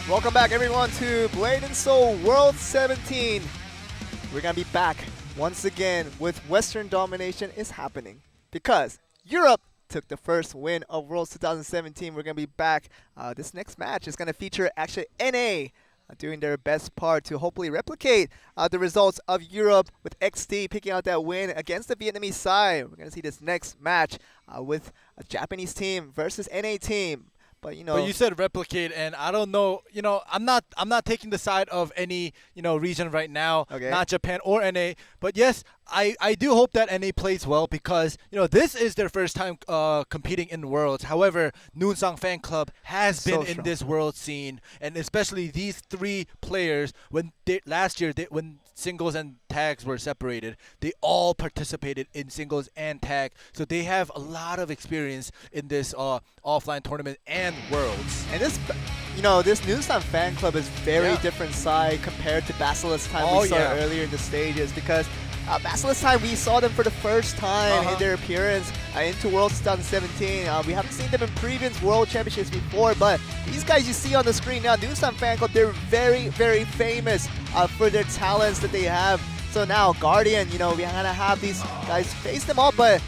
Welcome back, everyone, to Blade&Soul World 17. We're going to be back once again with Western domination is happening because Europe took the first win of Worlds 2017. We're going to be back. This next match is going to feature actually NA doing their best part to hopefully replicate the results of Europe with XT picking out that win against the Vietnamese side. We're going to see this next match with a Japanese team versus NA team. But you said replicate, and I don't know. I'm not taking the side of any region right now. Okay. Not Japan or NA. But yes, I do hope that NA plays well because this is their first time competing in Worlds. However, Noonsang Fan Club has been in this World scene, and especially these three players when last year when singles and tags were separated, they all participated in singles and tag, so they have a lot of experience in this offline tournament and Worlds. And this, this Noonsang Fan Club is very different side compared to Basilisk time we saw earlier in the stages, because Basilisk time we saw them for the first time in their appearance into Worlds 2017. We haven't seen them in previous World Championships before, but these guys you see on the screen now, Noonsang Fan Club, they're very, very famous for their talents that they have. So now Guardian, we're gonna have these guys face them all, but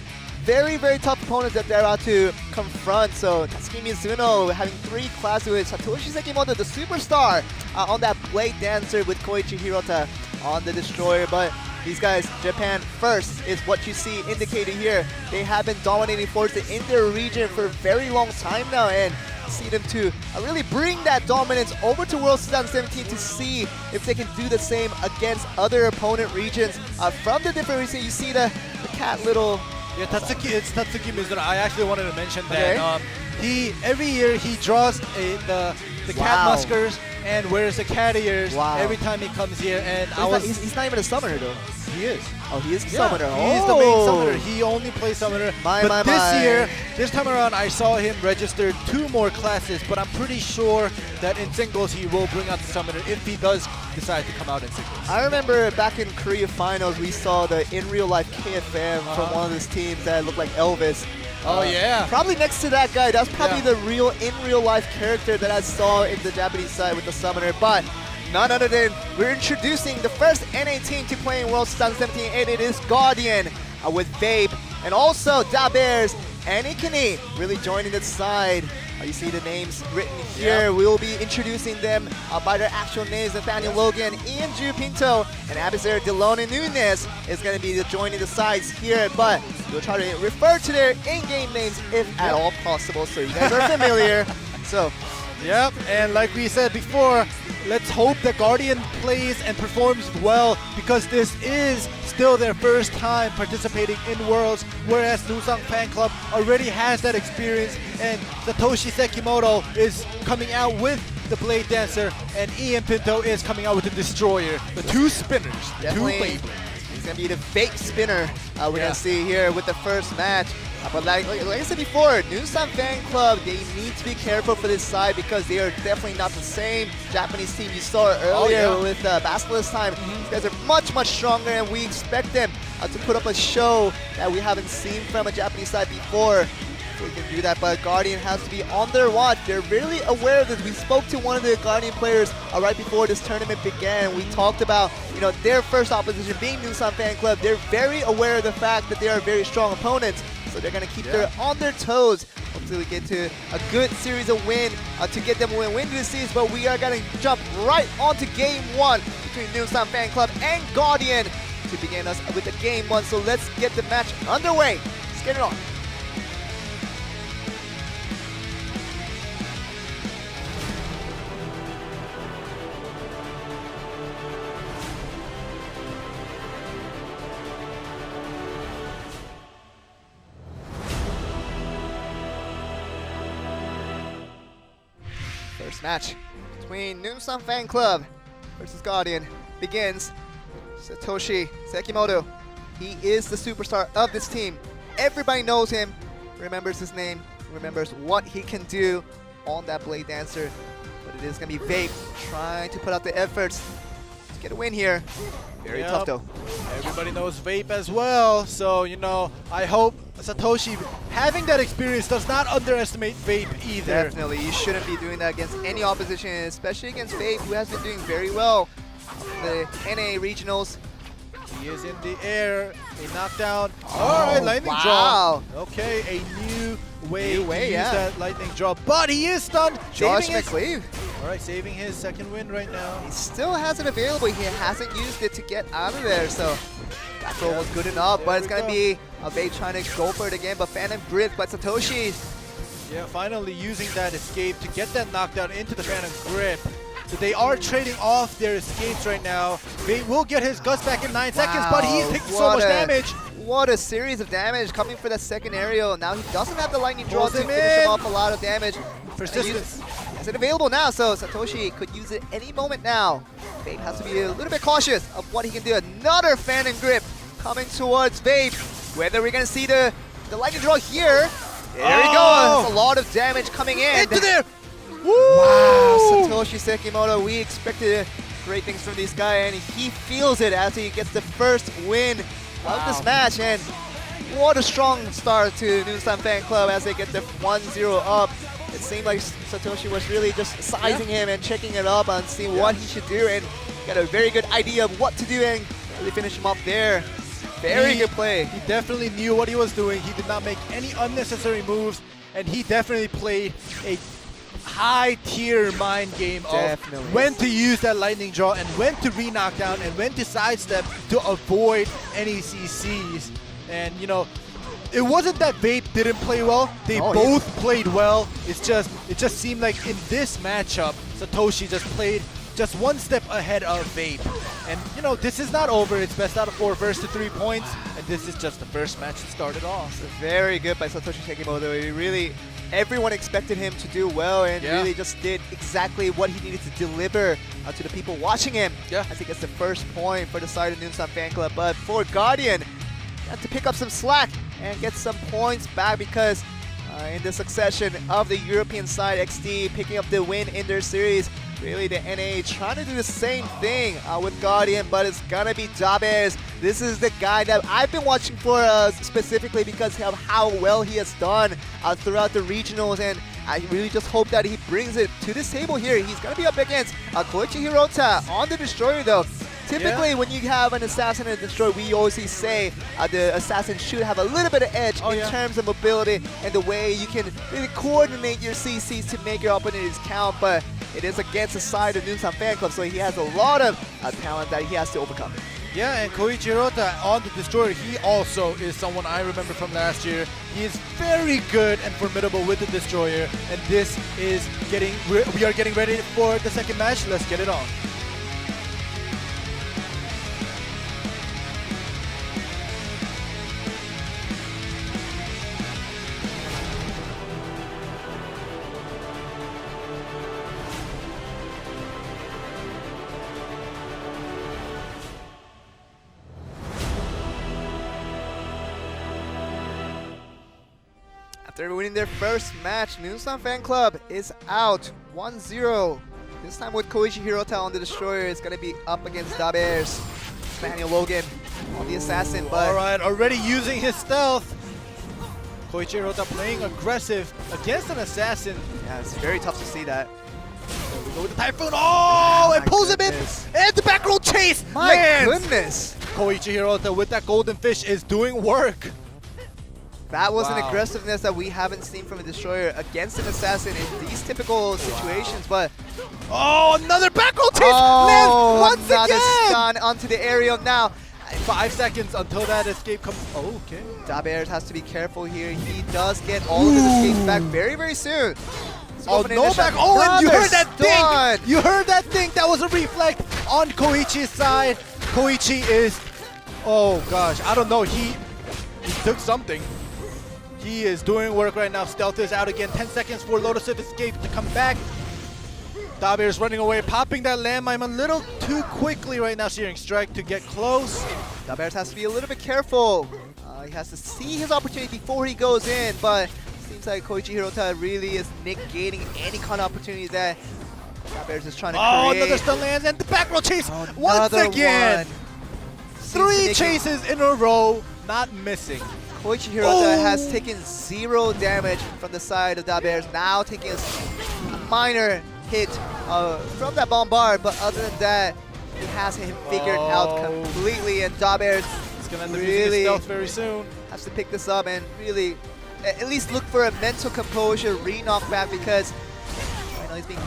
very, very tough opponents that they're out to confront. So Tatsuki Mizuno having 3 classes with Satoshi Sekimoto, the superstar, on that Blade Dancer with Koichi Hirota on the Destroyer. But these guys, Japan first is what you see indicated here. They have been dominating Forza in their region for a very long time now, and see them to really bring that dominance over to Worlds 2017 to see if they can do the same against other opponent regions from the different regions. You see the cat little... Yeah, it's Tatsuki Mizuno. I actually wanted to mention that every year he draws the cat muskers and wears the cat ears every time he comes here. And he's not even a summoner though. He is. Oh, he is the summoner. He's the main summoner. He only plays summoner. This time around, I saw him register 2 more classes, but I'm pretty sure that in singles he will bring out the summoner if he does decide to come out in singles. I remember back in Korea finals, we saw the in real life KFM from one of those teams that looked like Elvis. Oh yeah. Probably next to that guy. That's probably the in real life character that I saw in the Japanese side with the summoner. But none other than we're introducing the first NA team to play in Worlds 2017, and it is Guardian with Vape, and also Da Bears and Ikini really joining the side. You see the names written here. We will be introducing them by their actual names. Nathaniel Logan, ENG Pinto, and Abizer Delone Nunez is going to be joining the sides here, but we'll try to refer to their in-game names if at all possible, so you guys are familiar. So. Yep, and like we said before, let's hope that Guardian plays and performs well, because this is still their first time participating in Worlds, whereas Noonsang Fan Club already has that experience, and Satoshi Sekimoto is coming out with the Blade Dancer, and Ian Pinto is coming out with the Destroyer, the 2 spinners, the 2 Blade. He's going to be the fake spinner we're going to see here with the first match. But like I said before, Noonsang Fan Club, they need to be careful for this side because they are definitely not the same Japanese team you saw earlier with Basilisk time. These guys are much, much stronger, and we expect them to put up a show that we haven't seen from a Japanese side before. We can do that, but Guardian has to be on their watch. They're really aware of this. We spoke to one of the Guardian players right before this tournament began. We talked about their first opposition being Noonsang Fan Club. They're very aware of the fact that they are very strong opponents. So they're going to keep on their toes. Hopefully we get to a good series of win to get them win this series. But we are going to jump right onto Game 1 between Noonsang Fan Club and Guardian to begin us with the Game 1. So let's get the match underway. Let's get it on. First match between Noonsang Fan Club versus Guardian begins. Satoshi Sekimoto. He is the superstar of this team. Everybody knows him, remembers his name, remembers what he can do on that Blade Dancer. But it is going to be Vape trying to put out the efforts to get a win here. Very tough though. Everybody knows Vape as well, so I hope Satoshi having that experience does not underestimate Vape either. Definitely, you shouldn't be doing that against any opposition, especially against Vape, who has been doing very well the NA regionals. He is in the air. A knockdown. All right, lightning draw. Okay, a new way to use that lightning draw, but he is stunned. Josh McCleve. All right, saving his second win right now. He still has it available. He hasn't used it to get out of there, so that throw was good enough. But it's gonna be a Vape trying to go for it again. But Phantom Grip by Satoshi. Yeah, finally using that escape to get that knockdown into the Phantom Grip. So they are trading off their escapes right now. Vape will get his guts back in 9 seconds, but he's taking so much damage. What a series of damage coming for that second aerial. Now he doesn't have the lightning draw to finish him off a lot of damage. Persistence. Is it available now? So Satoshi could use it any moment now. Vape has to be a little bit cautious of what he can do. Another Phantom Grip coming towards Vape. Whether we're going to see the lightning draw here. There we go. That's a lot of damage coming in. Into there. Woo! Wow, Satoshi Sekimoto, we expected great things from this guy, and he feels it as he gets the first win of this match. And what a strong start to Noonsang Fan Club as they get the 1-0 up. It seemed like Satoshi was really just sizing him and checking it up and seeing what he should do, and got a very good idea of what to do and really finish him up there. Very good play. He definitely knew what he was doing. He did not make any unnecessary moves, and he definitely played a high-tier mind game of when to use that lightning draw and when to re-knock down and when to sidestep to avoid any CCs. And you know, it wasn't that Vape didn't play well. They both played well. It just seemed like in this matchup, Satoshi just played just one step ahead of Vape. And you know, this is not over. It's best out of 4 first to 3 points, and this is just the first match that started off. Very good by Satoshi Sekimoto. He really, everyone expected him to do well, and really just did exactly what he needed to deliver to the people watching him. I think it's the first point for the side of Noonsang Fan Club. But for Guardian, had to pick up some slack and get some points back, because in the succession of the European side, XD picking up the win in their series. Really, the NA trying to do the same thing with Guardian, but it's gonna be Jabez. This is the guy that I've been watching for specifically because of how well he has done throughout the regionals, and I really just hope that he brings it to this table here. He's gonna be up against Koichi Hirota on the Destroyer though. Typically, when you have an assassin and a destroyer, we always say the assassin should have a little bit of edge in terms of mobility and the way you can really coordinate your CCs to make your opportunities count. But it is against the side of Noonsang Fan Club, so he has a lot of talent that he has to overcome. Yeah, and Koichi Hirota on the Destroyer, he also is someone I remember from last year. He is very good and formidable with the Destroyer, and this is we are getting ready for the second match. Let's get it on. After winning their first match, Noonsang Fan Club is out 1-0. This time with Koichi Hirota on the Destroyer. It's going to be up against Dabears. Daniel Logan on the Assassin. But alright, already using his stealth. Koichi Hirota playing aggressive against an Assassin. Yeah, it's very tough to see that. There we go with the Typhoon. Oh, it pulls him in. And the back roll chase. My goodness. Koichi Hirota with that golden fish is doing work. That was an aggressiveness that we haven't seen from a Destroyer against an Assassin in these typical situations, but... Oh, another back roll chase! Once again! Stun onto the aerial now. 5 seconds until that escape comes... Oh, okay. Dabears has to be careful here. He does get all of his escapes back very, very soon. Oh, no back. Oh, and you heard that thing! You heard that thing! That was a reflect on Koichi's side. Koichi is... Oh, gosh. I don't know. He took something. He is doing work right now. Stealth is out again. 10 seconds for Lotus of Escape to come back. Dabear is running away, popping that landmine a little too quickly right now. Searing Strike to get close. Dabear has to be a little bit careful. He has to see his opportunity before he goes in, but seems like Koichi Hirota really is negating any kind of opportunity that Dabear is trying to create. Another stun lands and the back roll chase once again. 3 chases in a row, not missing. Koichi Hirota has taken 0 damage from the side of Dabears, now taking a minor hit from that bombard, but other than that, he has him figured out completely, and Dabears is going to end up using his stealth very soon. Has to pick this up and really at least look for a mental composure re-knockback, because right now he's being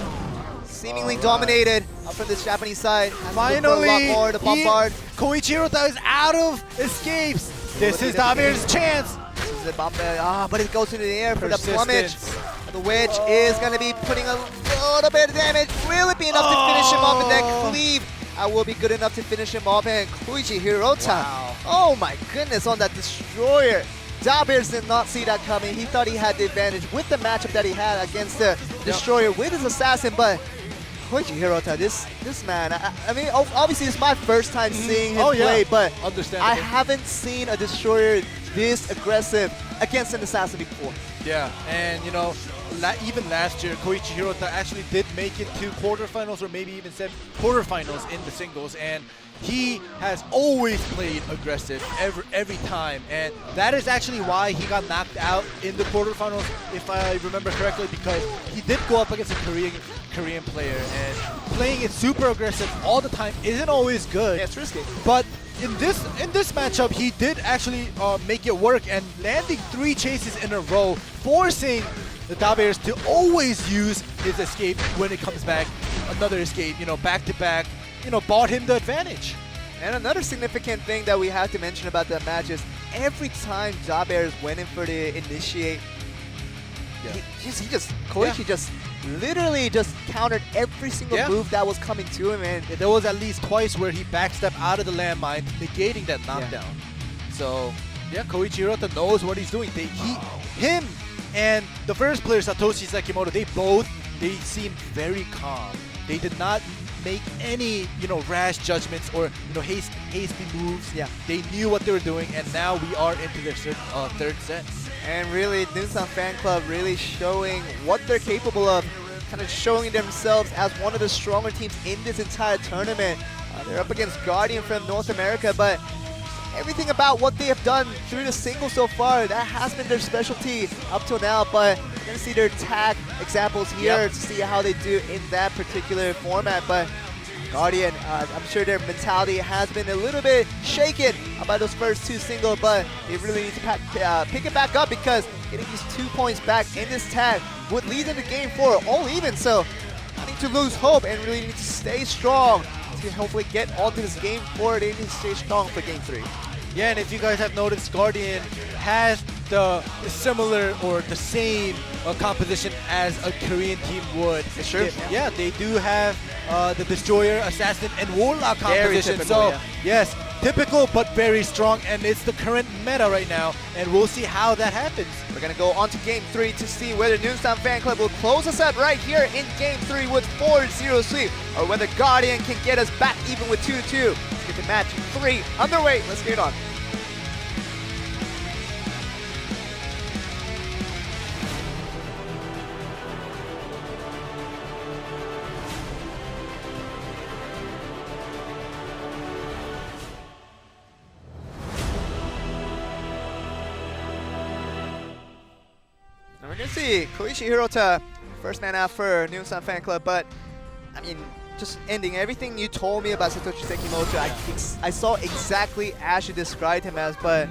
seemingly dominated from this Japanese side. Finally, a lot more to bombard. Koichi Hirota is out of escapes. This is Dabears' chance. This is the bombard, but it goes into the air for the plumage. The Witch is going to be putting a little bit of damage. Will it be enough to finish him off? And that cleave will be good enough to finish him off. And Koichi Hirota, oh my goodness, on that destroyer. Dabears did not see that coming. He thought he had the advantage with the matchup that he had against the destroyer with his assassin, but Koichi Hirota, this man, I mean, obviously it's my first time seeing him play, but I haven't seen a destroyer this aggressive against an assassin before. Yeah, and you know, even last year, Koichi Hirota actually did make it to quarterfinals, or maybe even quarterfinals in the singles, and he has always played aggressive every time, and that is actually why he got knocked out in the quarterfinals, if I remember correctly, because he did go up against a Korean player, and playing it super aggressive all the time isn't always good. Yeah, it's risky. But in this matchup, he did actually make it work, and landing 3 chases in a row, forcing the Dabears to always use his escape when it comes back. Another escape, you know, back to back, you know, bought him the advantage. And another significant thing that we have to mention about that match is every time Dabears went in for the initiate, Koichi just literally just countered every single move that was coming to him, and there was at least twice where he backstepped out of the landmine, negating that knockdown. So yeah, Koichi Hirota knows what he's doing. Him and the first player, Satoshi Sekimoto, they seemed very calm. They did not make any, you know, rash judgments or, you know, hasty moves. Yeah, they knew what they were doing, and now we are into their third set. And really, Noonsang Fan Club really showing what they're capable of, kind of showing themselves as one of the stronger teams in this entire tournament. They're up against Guardian from North America, but everything about what they have done through the singles so far, that has been their specialty up till now, but you're going to see their tag examples here to see how they do in that particular format. But Guardian, I'm sure their mentality has been a little bit shaken about those first 2 singles, but they really need to pick it back up, because getting these 2 points back in this tag would lead into game 4 all even. So I need to lose hope and really need to stay strong to hopefully get onto this game 4. They need to stay strong for game 3. Yeah, and if you guys have noticed, Guardian has the similar or the same composition as a Korean team would. It's true. Yeah, they do have the Destroyer, Assassin, and Warlock composition. Typical, so yes, typical but very strong, and it's the current meta right now, and we'll see how that happens. We're going to go on to game 3 to see whether Noonsang Fan Club will close us out right here in game 3 with 4-0 sweep, or whether Guardian can get us back even with 2-2. Let's get to match 3 underway. Let's get it on. We're going to see Koichi Hirota, first man out for Noonsang Fan Club, but I mean, just ending everything you told me about Satoshi Sekimoto, I saw exactly as you described him as, but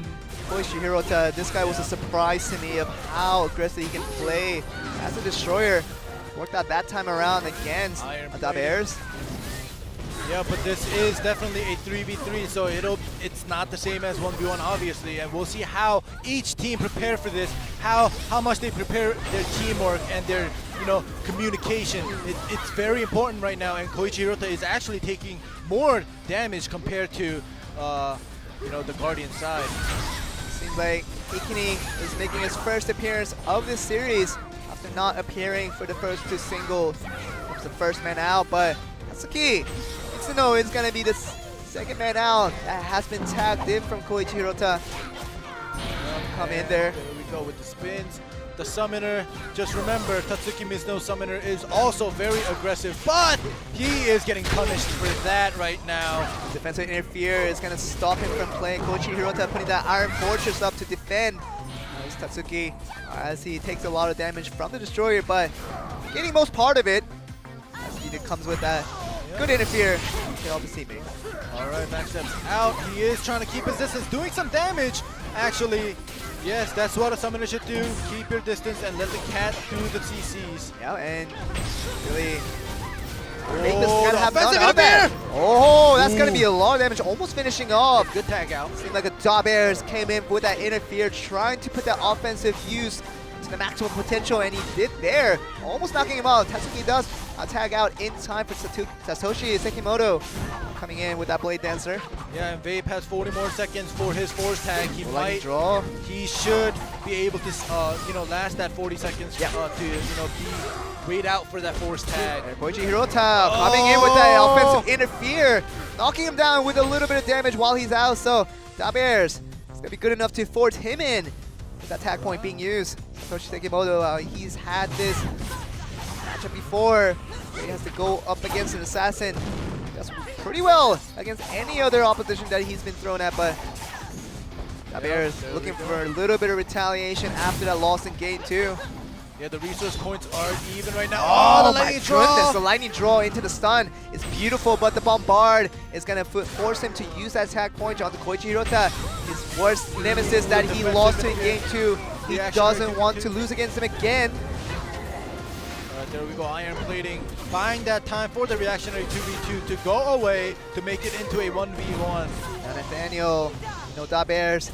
Koichi Hirota, this guy was a surprise to me of how aggressive he can play as a destroyer. Worked out that time around against Dabears. Yeah, but this is definitely a 3v3, so it's not the same as 1v1, obviously, and we'll see how each team prepare for this, how much they prepare their teamwork and their, you know, communication. It's very important right now, and Koichi Hirota is actually taking more damage compared to, you know, the Guardian side. Seems like Ikini is making his first appearance of this series after not appearing for the first 2 singles. It's the first man out, but that's the key. To know it's going to be the second man out that has been tagged in from Koichi Hirota. Come in there. There we go with the spins. the summoner. Just remember, Tatsuki Mizuno summoner is also very aggressive, but he is getting punished for that right now. Defensive interfere is going to stop him from playing. Koichi Hirota putting that Iron Fortress up to defend. Nice Tatsuki as he takes a lot of damage from the destroyer, but getting most part of it as he comes with that good interfere to help his teammate. Alright, backsteps out. He is trying to keep his distance, doing some damage. Actually, yes, that's what a summoner should do. Keep your distance and let the cat do the CCs. Yeah, and really... that's going to be a lot of damage, almost finishing off. Good tag out. Seemed like a Dabears came in with that interfere, trying to put that offensive use to the maximum potential, and he did there, almost knocking him out. Tatsuki does tag out in time for Satoshi Sekimoto coming in with that Blade Dancer. Yeah, and Vape has 40 more seconds for his force tag. He might draw. He should be able to, last that 40 seconds to, wait out for that force tag. Koichi Hirota coming in with that offensive interfere, knocking him down with a little bit of damage while he's out. So Dabears is gonna be good enough to force him in with that tag point being used. Satoshi Sekimoto, he's had this matchup before. He has to go up against an assassin. Does pretty well against any other opposition that he's been thrown at, but Dabears looking for a little bit of retaliation after that loss in game 2. Yeah, the resource points are even right now. Oh, the lightning draw! The lightning draw into the stun is beautiful, but the bombard is going to force him to use that tag point onto Koichi Hirota. His worst nemesis that he lost to in game 2. He doesn't want to lose against him again. There we go, iron plating, buying that time for the reactionary 2v2 to go away to make it into a 1v1. Now Nathaniel, Dabears,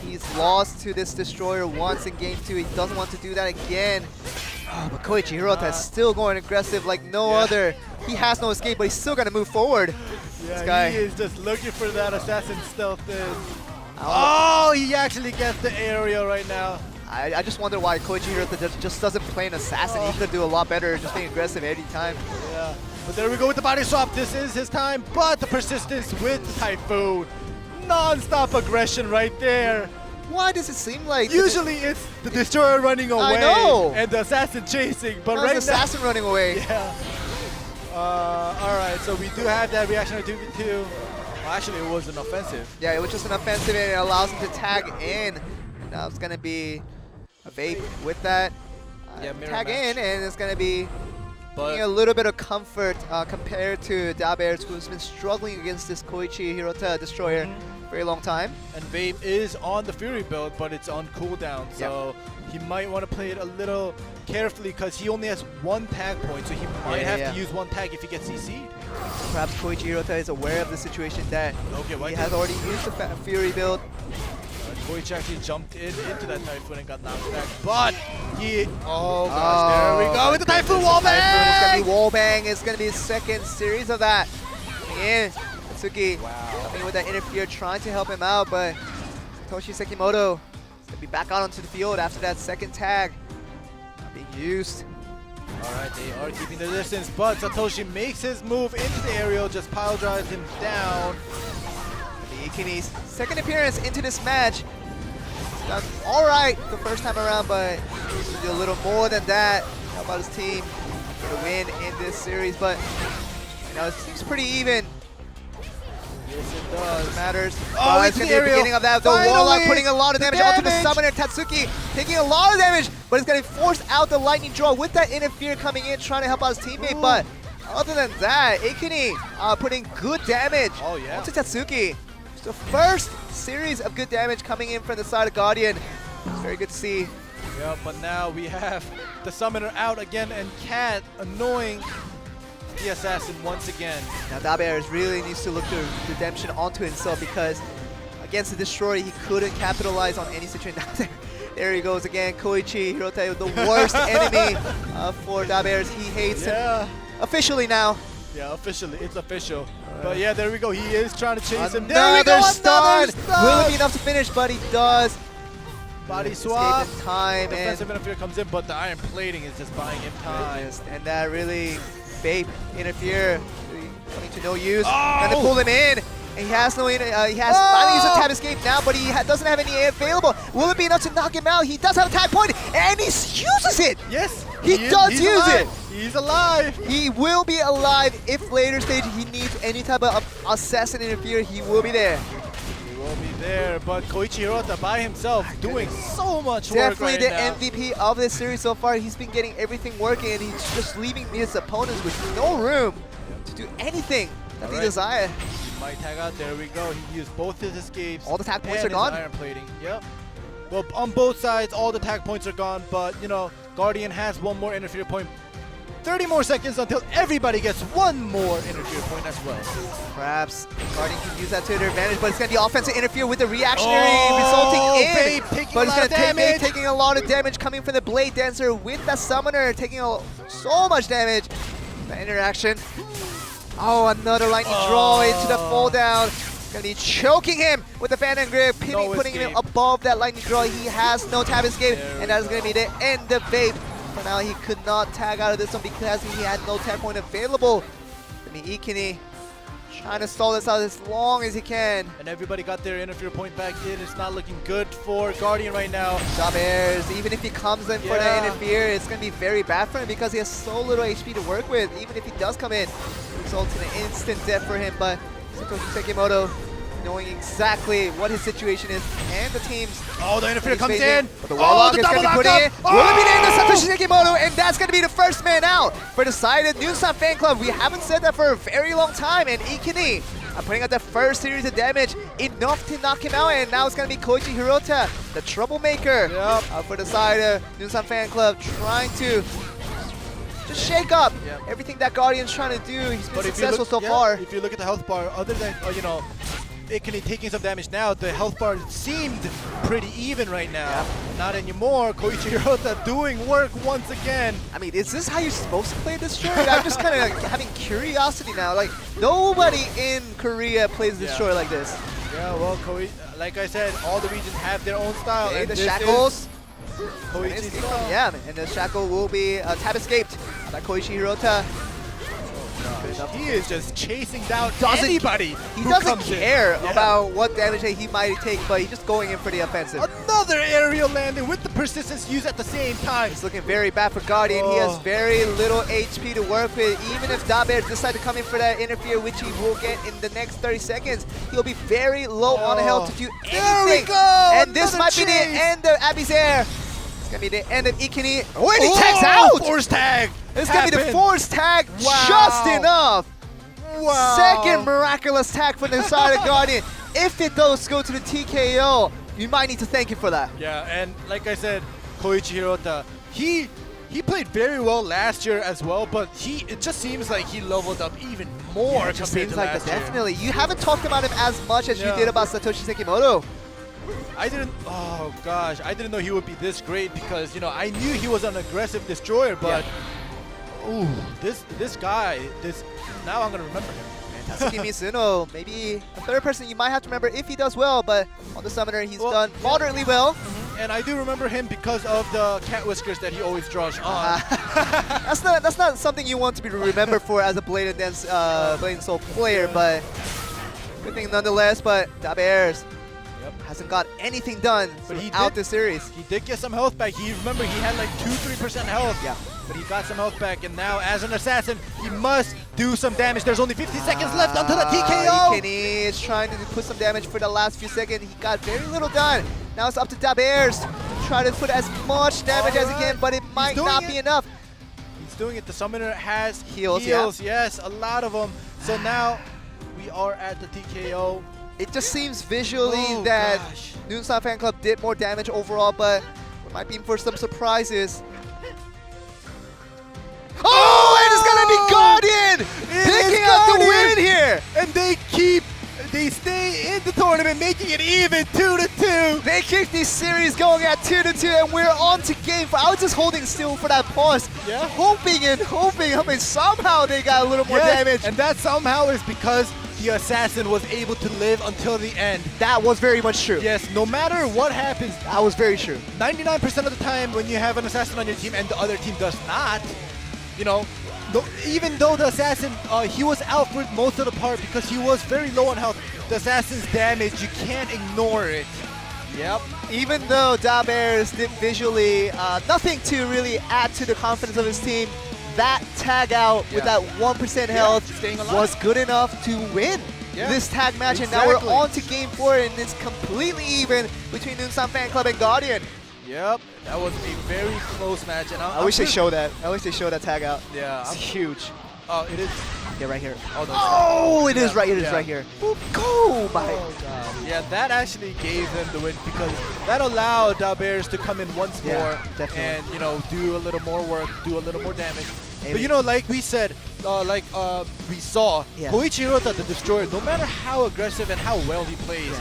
he's lost to this destroyer once in game 2. He doesn't want to do that again. Oh, but Koichi Hirota is still going aggressive like no other. He has no escape, but he's still going to move forward. Yeah, this guy he is just looking for that assassin stealth. Oh, he actually gets the aerial right now. I just wonder why Koichi Hirota just doesn't play an assassin. He could do a lot better just being aggressive every time. Yeah, but there we go with the body swap. This is his time, but the persistence with Typhoon. Non-stop aggression right there. Why does it seem like... Usually it's the destroyer running away and the assassin chasing, but right now... the assassin running away. Yeah. Alright, so we do have that reactionary 2v2. Well, actually, it was an offensive. Yeah, it was just an offensive, and it allows him to tag in. Now it's going to be a Vape with that. Tag in, and it's going to be a little bit of comfort compared to Dabears, who's been struggling against this Koichi Hirota destroyer for a very long time. And Vape is on the Fury build, but it's on cooldown, so he might want to play it a little carefully because he only has one tag point, so he might have to use one tag if he gets CC'd. Perhaps Koichi Hirota is aware of the situation that he has already used the Fury build. Koichi actually jumped into that Typhoon and got knocked back, but he... Oh gosh, there we go with the Typhoon wallbang! It's going to be wallbang. It's going to be his second series of that. In Tatsuki coming with that interfere, trying to help him out, but Satoshi Sekimoto is going to be back out onto the field after that second tag not being used. Alright, they are keeping the distance, but Satoshi makes his move into the aerial, just pile drives him down. Ikini's second appearance into this match. Done alright the first time around, but he needs to do a little more than that. How about his team get a win in this series? But it seems pretty even. Yes, it does. Matters. Oh, it's going to be the beginning of that. The Warlock putting a lot of damage onto the summoner. Tatsuki taking a lot of damage, but it's going to force out the lightning draw with that interfere coming in, trying to help out his teammate. But other than that, Ikini putting good damage onto Tatsuki. The first series of good damage coming in from the side of Guardian. It's very good to see. Yeah, but now we have the summoner out again and Cat annoying the assassin once again. Now Dabears really needs to look to redemption onto himself because against the destroyer he couldn't capitalize on any situation. There he goes again. Koichi Hirota, the worst enemy for Dabears. He hates him officially now. Yeah, officially. It's official. But yeah, there we go. He is trying to chase him. There we go, another stun! Will it be enough to finish? But he does. Body swap. Time. Defensive interfere comes in, but the iron plating is just buying him time. And that really, Vape interfere, coming to no use. Gonna pull him in. And he has no, he has finally used a tap escape now, but he doesn't have any available. Will it be enough to knock him out? He does have a tag point, and he uses it. Yes, he does use it. He's alive. He will be alive if later stage he needs any type of assassin interfere. He will be there. He will be there, but Koichi Hirota by himself doing so much work right Definitely now. the MVP of this series so far. He's been getting everything working, and he's just leaving his opponents with no room to do anything that they desire. He might tag out. There we go. He used both his escapes. All the tag points and are gone. Iron plating. Yep. Well, on both sides, all the tag points are gone, but you know, Guardian has one more interfere point. 30 more seconds until everybody gets one more interfere point as well. Perhaps Guardian can use that to their advantage, but it's going to be offensive interfere with the reactionary resulting in. But it's going to taking a lot of damage coming from the blade&soul with the summoner, taking so much damage. The interaction. Oh, another lightning draw into the fall down. It's going to be choking him with the Phantom Grip, putting him above that lightning draw. He has no tap escape, and that is going to be the end of Vape. For now, he could not tag out of this one because he had no tag point available. I mean, Ikini trying to stall this out as long as he can. And everybody got their interfere point back in. It's not looking good for Guardian right now. Dabers, even if he comes in for the interfere, it's going to be very bad for him because he has so little HP to work with. Even if he does come in, it results in an instant death for him. But Satoshi Sekimoto knowing exactly what his situation is and the team's. Oh, the interfere comes in. But the Warlock is going to be putting in. Will it be the end of Satoshi Sekimoto? And that's going to be the first man out for the side of Noonsang Fan Club. We haven't said that for a very long time. And Ikini putting out the first series of damage, enough to knock him out. And now it's going to be Koichi Hirota, the troublemaker, for the side of Noonsang Fan Club, trying to just shake up everything that Guardian's trying to do. He's been successful so far. If you look at the health bar, other than, you know, Ikini taking some damage now, the health bar seemed pretty even right now. Not anymore. Koichi Hirota doing work once again. I mean, is this how you're supposed to play this short? I'm just kind of having curiosity now. Like, nobody in Korea plays this short like this. Yeah, well, like I said, all the regions have their own style. Okay, and the shackles. Yeah, and the shackle will be tap escaped by Koichi Hirota. He is just chasing down anybody. He doesn't care about what damage he might take, but he's just going in for the offensive. Another aerial landing with the persistence used at the same time. It's looking very bad for Guardian. He has very little HP to work with. Even if Daber decides to come in for that interfere, which he will get in the next 30 seconds, he'll be very low on health to do anything. There we go! And this might be the end of Abizair. It's going to be the end of Ikini. When he tags out! Force tag! It's going to be the force tag just enough. Second miraculous tag from the side of Guardian. If it does go to the TKO, you might need to thank him for that. Yeah, and like I said, Koichi Hirota, he played very well last year as well, but it just seems like he leveled up even more compared to last year. Definitely. You haven't talked about him as much as you did about Satoshi Sekimoto. I didn't know he would be this great because, you know, I knew he was an aggressive destroyer, but ooh, this guy, now I'm gonna remember him. Tatsuki Mizuno, maybe a third person you might have to remember if he does well, but on the summoner he's done moderately well. And I do remember him because of the cat whiskers that he always draws on. That's not something you want to be remembered for as a blade&soul player, but good thing nonetheless. But Dabers hasn't got anything done throughout this series. He did get some health back. Remember he had like 2-3% health. Yeah. But he got some health back, and now as an assassin, he must do some damage. There's only 50 seconds left until the TKO. Ikini is trying to put some damage for the last few seconds. He got very little done. Now it's up to Dabers. Try to put as much damage as he can, but it might not be enough. He's doing it. The summoner has heals. Yes, a lot of them. So now we are at the TKO. It just seems visually that Noonsang Fan Club did more damage overall, but we might be in for some surprises. Oh, and it's gonna be Guardian picking up the win here. And they stay in the tournament, making it even 2-2. They keep this series going at 2-2, and we're on to game 5. I was just holding still for that pause, hoping and hoping. I mean, somehow they got a little more damage. And that somehow is because the assassin was able to live until the end. That was very much true. Yes, no matter what happens. That was very true. 99% of the time when you have an assassin on your team and the other team does not, you know, even though the assassin, he was out for most of the part because he was very low on health. The assassin's damage, you can't ignore it. Yep. Even though Dabears did visually nothing to really add to the confidence of his team, that tag out with that 1% health was good enough to win this tag match. And now we're on to game 4, and it's completely even between Noonsang Fan Club and Guardian. Yep, that was a very close match. And I wish they showed that. I wish they showed that tag out. Yeah. It's huge. Oh, it is. Yeah, right here. Oh, no, it is right here. It is right here. Go, my God. Yeah, that actually gave them the win because that allowed Dabears to come in once more and, you know, do a little more work, do a little more damage. But, you know, like we said, we saw, Koichi Hirota, the Destroyer, no matter how aggressive and how well he plays,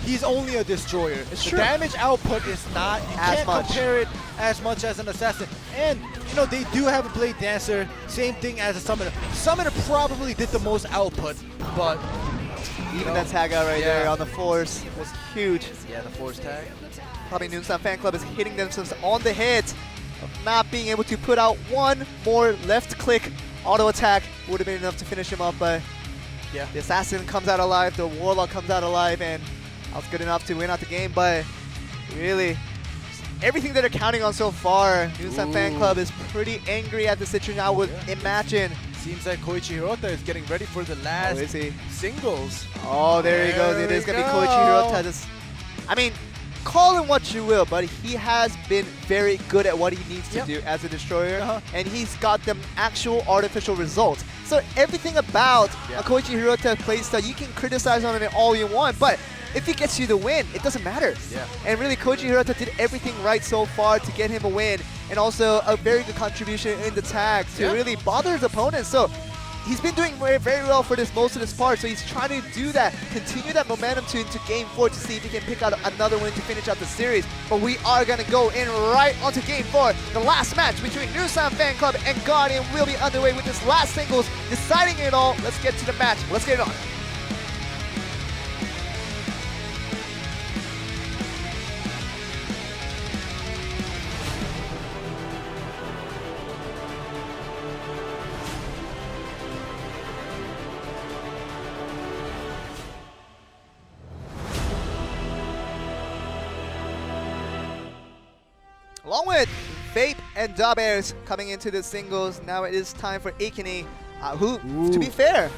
he's only a destroyer. It's the true. damage output is not, you can't compare it as much as an assassin. And, you know, they do have a blade dancer, same thing as a summoner. Summoner probably did the most output, but even that tag out right there on the force was huge. Yeah, the force tag. Probably Noonsang Fan Club is hitting themselves on the head of not being able to put out one more left click auto attack. Would have been enough to finish him up, but the assassin comes out alive, the warlock comes out alive, and that was good enough to win out the game. But really, everything that they're counting on so far, Noonsang Fan Club is pretty angry at the situation. I would imagine. Seems like Koichi Hirota is getting ready for the last singles. Oh, there he goes. It is going to be Koichi Hirota. I mean, call him what you will, but he has been very good at what he needs to do as a destroyer, and he's got them actual artificial results. So everything about Koichi Hirota playstyle, you can criticize on it all you want, but if he gets you the win, it doesn't matter. And really, Koichi Hirota did everything right so far to get him a win, and also a very good contribution in the tag to really bother his opponents. So he's been doing very, very well for most of this part, so he's trying to do that, continue that momentum into game 4 to see if he can pick out another win to finish out the series. But we are going to go in right onto game 4. The last match between Noonsang Fan Club and Guardian will be underway with this last singles, deciding it all. Let's get to the match. Let's get it on. Along with Vape and Dabears coming into the singles, now it is time for Ikini, who, to be fair,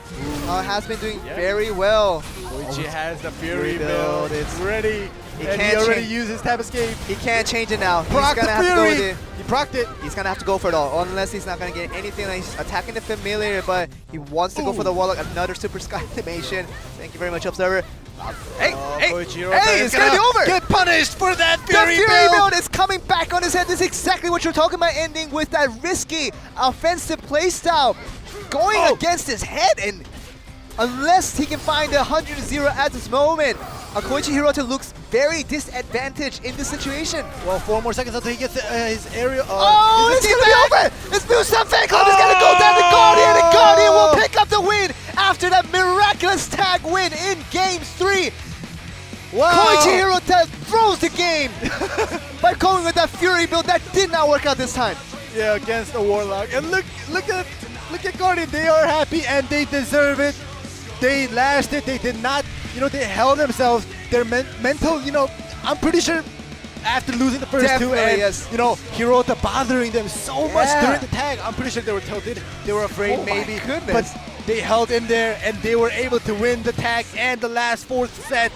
has been doing very well. Koichi has the Fury build. It's ready. He already used his tap escape. He can't change it now. He's gonna have to go with it. He procced it. He's gonna have to go for it all, unless he's not gonna get anything. He's attacking the familiar, but he wants to go for the warlock. Another super sky animation. Thank you very much, Observer. Hey, it's gonna be over! Get punished for that Fury build! The build! Fury build is coming back on his head. This is exactly what you're talking about, ending with that risky offensive playstyle. Going against his head, and unless he can find a 100-0 at this moment, Koichi Hirota looks very disadvantaged in this situation. Well, 4 more seconds until he gets his area. It's gonna be over! This Noonsang Fan Club is gonna go down to Guardian, and Guardian will pick up the win after that miraculous tag win in Game 3. Koichi Hirota throws the game by going with that Fury build that did not work out this time. Yeah, against the Warlock. And look at Guardian. They are happy and they deserve it. They lasted. They did not, they held themselves. Their mental, I'm pretty sure after losing the first two and, Hirota bothering them so much during the tag, I'm pretty sure they were tilted. They were afraid maybe. But they held in there and they were able to win the tag and the last 4th set.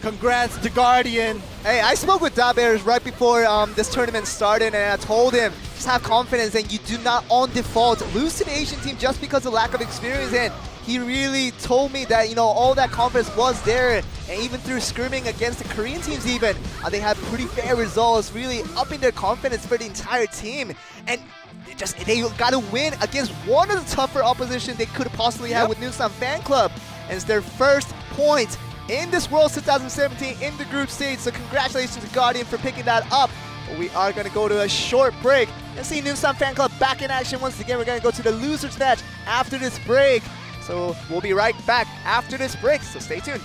Congrats to Guardian. Hey, I spoke with Dabears right before this tournament started, and I told him, just have confidence and you do not on default lose to the Asian team just because of lack of experience. And he really told me that, all that confidence was there, and even through scrimming against the Korean teams even, they had pretty fair results, really upping their confidence for the entire team. And they got to win against one of the tougher opposition they could possibly have with Noonsang Fan Club. And it's their first point in this Worlds 2017 in the group stage. So congratulations to Guardian for picking that up. But we are going to go to a short break and see Noonsang Fan Club back in action once again. We're going to go to the losers match after this break. So we'll be right back after this break, so stay tuned.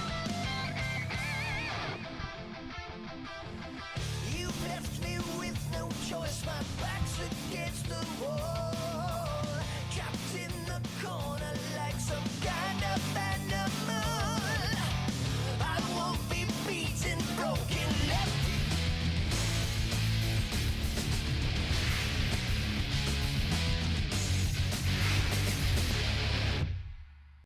some kind of phantom